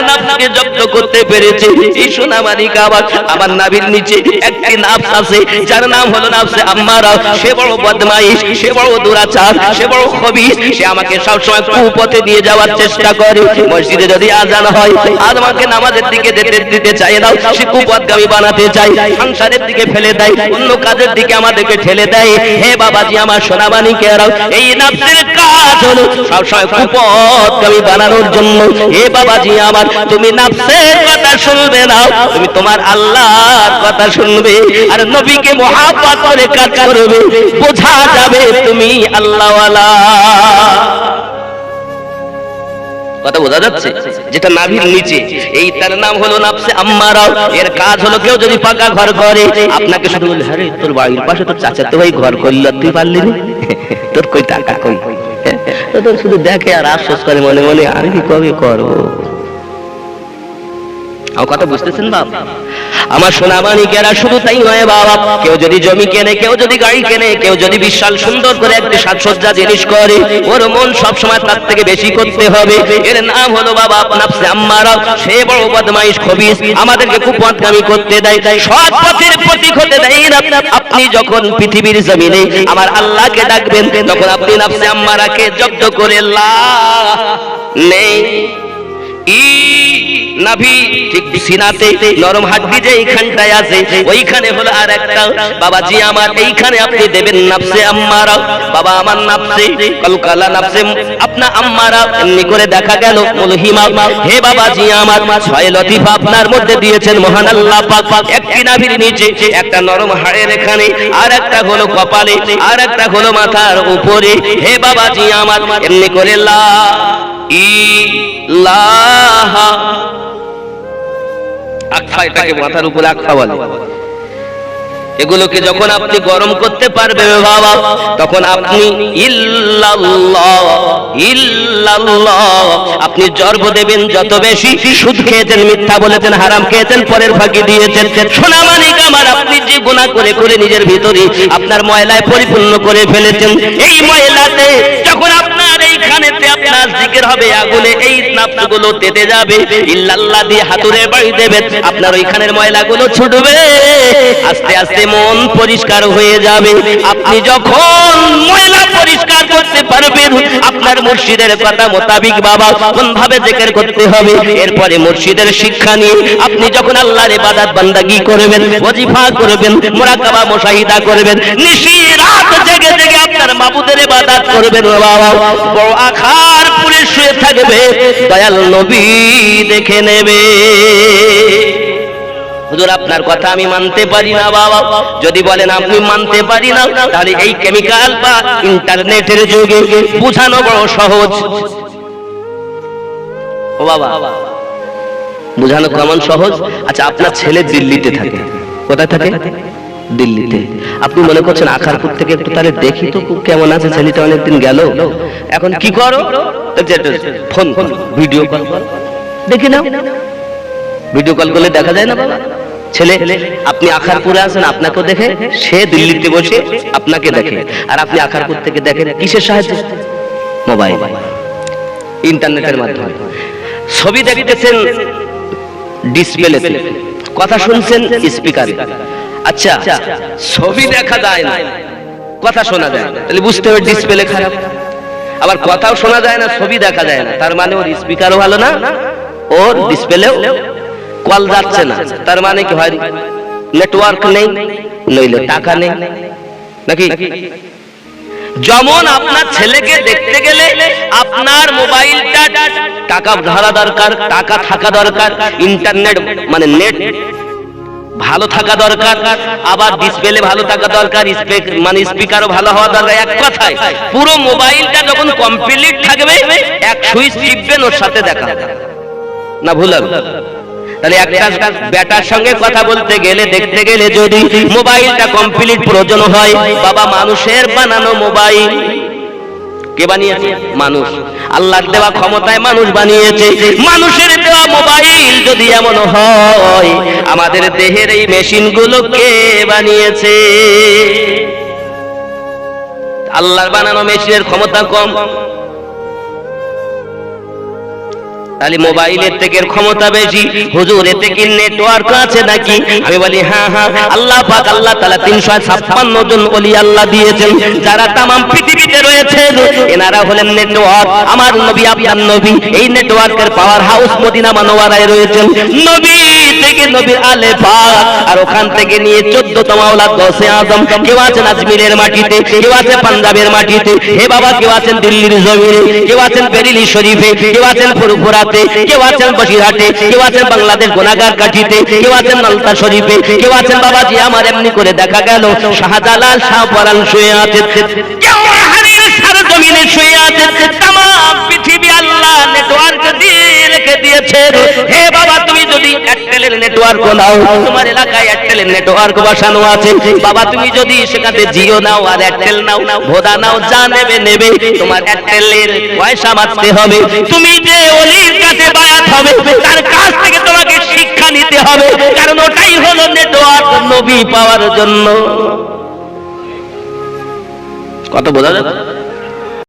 নাফসকে জব্দ করতে পেরেছে। এই সোনামানিক আমার নাভির নিচে একটি নাফস আছে যার নাম হলো নাফসে আম্মারা। সে বড় বদমাইশ, সে বড় দুরাচার, সে বড় খবিস। সে আমাকে সবসময় কুপথে নিয়ে যাওয়ার চেষ্টা করে। মসজিদে যদি আজান হয় আর আমাকে নামাজের দিকে দিতে চায় না, সে কুপথগামী বানাতে চায়, সংসারের দিকে ফেলে দেয়, অন্য কাজের দিকে আমাদেরকে ঠেলে দেয়। হে বাবাজি আমার সোনামানিকেরা, এই নাফসের কাজ হলো সবসময় কুপথগামী বানানোর জন্য। হে বাবাজি আমার, তুমি নাফসের কথা শুনবে না, তুমি তোমার আল্লাহর কথা শুনবে আর নবীকে মহব্বত করে কাজ করবে। বোঝা যাবে তুমি আল্লাহওয়ালা। কথা বোঝা যাচ্ছে? যেটা নাভির নিচে, এই তার নাম হলো নাফসে আম্মারা। এর কাজ হলো কেউ যদি পাকা ঘর করে আপনাকে শুধু বলে, আরে তোর বাড়ির পাশে তোর চাচাতো ভাই ঘর করল, তুই পারলি না, তোর কই টাকা কই, তোর শুধু দেখে আর আফসোস করে মনে মনে, আমি কি কবে করবো। আমার কথা বুঝতেছেন বাবা? আমার সোনামানিকেরা শুধু তাই নয় বাবা, কেউ যদি জমি কেনে, কেউ যদি গাড়ি কেনে, কেউ যদি বিশাল সুন্দর করে একটি সাজসজ্জা জিনিস করে, ওর মন সবসময় তার থেকে বেশি করতে হবে। এর নাম হলো বাবা নাফসে আম্মারা। সে বড় বদমাইশ খবিস, আমাদেরকে কুপথগামী করতে দেয়, সৎ পথের প্রতীক হতে দেয় না। আপনি যখন পৃথিবীর জমিনে আমার আল্লাহকে ডাকবেন, তখন আপনি নাফসে আম্মারাকে জব্দ করে লা নেই নাভি ঠিক সিনাতে নরম হাড্ডি যে এইখানটায় আছে, ওইখানে হলো আর একটা বাবাজি আমার, এইখানে আপনি দেবেন নাফসে আম্মারা। বাবা আমার নাফসে কলকালা, নাফসে আপনা আম্মারা, এমনি করে দেখা গেল মুলহিমা। হে বাবাজি আমার, ছয় লতিফা আপনার মধ্যে দিয়েছেন মহান আল্লাহ পাক। একটি নাভির নিচে, একটা নরম হাড়ের এখানে, আর একটা হলো কপালে, আর একটা হলো মাথার উপরে। হে বাবাজি আমার, এমনি করে লা ইলাহা আকফা, এটাকে মাথার উপরে আকফা বলে। এগুলোকে যখন আপনি গরম করতে পারবেন বাবা, তখন আপনি ইল্লাল্লাহ ইল্লাল্লাহ, আপনি জর্ব দেবেন যত বেশি। সুদ খেয়েছেন, মিথ্যা বলেছেন, হারাম খেয়েছেন, পরের ফাঁকি দিয়েছেন, সোনামানিক আমার, আপনি যে গুনাহ করে করে নিজের ভিতরে আপনার ময়লায় পরিপূর্ণ করে ফেলেছেন, এই ময়লাতে যখন আপনার এইখানেতে আপনার জিকির হবে আগুনে, এই নাফসগুলো তেতে যাবে। ইল্লাল্লাহ দিয়ে হাতুড়ে বাড়ি দেবেন, আপনার ওইখানের ময়লাগুলো ছুটবে, আস্তে আস্তে মন পরিষ্কার হয়ে যাবে। আপনি যখন ময়লা পরিষ্কার করতে পারবেন, আপনার মুর্শিদের কথা মোতাবিক বাবা কোন ভাবে জিকির করতে হবে, এরপরে মুর্শিদের শিক্ষা নিয়ে আপনি যখন আল্লাহর ইবাদত বান্দাগি করবেন, ওয়াজিফা করবেন, মুরাকাবা মুশাহিদা করবেন, নিশি রাত জেগে জেগে আপনার মাবুদের ইবাদত করবেন বাবা, বড় আখার পুরে শুয়ে থাকবে, দয়াল নবী দেখে নেবে। হুজুর আপনার কথা আমি মানতে পারি না বাবা, যদি বলেন আপনি মানতে পারি না, তাহলে এই কেমিক্যাল বা ইন্টারনেটের যুগে বোঝানো বড় সহজ। ও বাবা, বোঝানো কেমন সহজ? আচ্ছা, আপনার ছেলে দিল্লিতে থাকে, কোথায় থাকে? দিল্লিতে। আপনি মনে করছেন আখারপুর থেকে একটু তাহলে দেখি তো কেমন আছে ছেলেটা, অনেকদিন গেল, এখন কি করো? ফোন ভিডিও কল দেখি না, ভিডিও কল করলে দেখা যায় না বাবা? ছেলে আপনি আখারপুরে আছেন, আপনাকেও দেখে, সে দিল্লিতে বসে আপনাকে দেখে, আর আপনি আখারপুর থেকে দেখেন কিসের সাহায্যে? মোবাইল, ইন্টারনেটের মাধ্যমে। ছবি দেখতেছেন ডিসপ্লেতে, কথা শুনছেন স্পিকারে। আচ্ছা, ছবি দেখা যায় না, কথা শোনা যায়, তাহলে বুঝতে হবে ডিসপ্লে খারাপ। আবার কথাও শোনা যায় না, ছবি দেখা যায় না, তার মানে ওর স্পিকারও ভালো না, ওর ডিসপ্লেও কল যাচ্ছে না, তার মানে কি হয়? নেটওয়ার্ক নেই, নইলে টাকা নেই, নাকি? যেমন আপনার ছেলেকে দেখতে গেলে আপনার মোবাইলটা টাকা ধরা দরকার, টাকা থাকা দরকার, ইন্টারনেট মানে নেট ভালো থাকা দরকার, আবার ডিসপ্লে ভালো থাকা দরকার, মানে স্পিকারও ভালো হওয়া দরকার। এক কথায় পুরো মোবাইলটা যখন কমপ্লিট থাকবে, এক সুইচ টিপবেন, ওর সাথে দেখা না, ভুল হবে। তাহলে একটা বেটার সঙ্গে কথা বলতে গেলে, দেখতে গেলে যদি মোবাইলটা কমপ্লিট প্রয়োজন হয়, বাবা মানুষের বানানো মোবাইল কে বানিয়েছে? মানুষ। আল্লাহর দেওয়া ক্ষমতায় মানুষ বানিয়েছে। মানুষের দেওয়া মোবাইল যদি এমন হয়, আমাদের দেহের এই মেশিনগুলো কে বানিয়েছে? আল্লাহর বানানো মেশিনের ক্ষমতা কম। তাহলে মোবাইলের থেকে ক্ষমতা বেশি, হুজুর এতে কি নেটওয়ার্ক আছে নাকি? আমি বলি হ্যাঁ হ্যাঁ, আল্লাহ পাক আল্লাহ তাআলা 356 জন ওলি আল্লাহ দিয়েছেন, যারা তামাম পৃথিবীতে রয়েছেন এনারা হলেন নেটওয়ার্ক। আমার নবী আপনার নবী এই নেটওয়ার্কের পাওয়ার হাউস মদিনা মুনাওয়ারায় রয়েছেন। নবী থেকে নবীর আলে পাক, আর ওখান থেকে নিয়ে 14তম আওলাদ গৌসে আজম, কেউ আছেন আজমিরের মাটিতে, কেউ আছেন পাঞ্জাবের মাটিতে, হে বাবা কেউ আছেন দিল্লির জমিনে, কেউ আছেন বেরেলি শরীফে, কেউ আছেন ফুরফুরাতে, কেউ আছেন বসিরহাটে, কেউ আছেন বাংলাদেশ গোনাগার কাঠিতে, কেউ আছেন নলতা শরীফে, কেউ আছেন বাবাজি আমার এমনি করে দেখা গেল শাহজালাল শাহপরান শুয়ে আছে, কেউ হারিয়ে সারা জমিনে শুয়ে আছে। তামাম পৃথিবী আল্লাহ নেটওয়ার্ক দিয়ে রেখে দিয়েছে। হে বাবা তুমি যদি এয়ারটেলের নেটওয়ার্ক নাও, তোমার এলাকায় এয়ারটেলের নেটওয়ার্ক বসানো আছে, বাবা তুমি যদি সেখানে জিও নাও আর এয়ারটেল নাও, ভোডা নাও, যা নেবে নেবে, তোমার এয়ারটেলের পয়সা মারতে হবে। তুমি যে ওলির কাছে বায়াত হবে তার কাছ থেকে তোমাকে শিক্ষা নিতে হবে, কারণ ওটাই হলো নেটওয়ার্ক নবী পাওয়ার জন্য। কত বোঝা যাবে?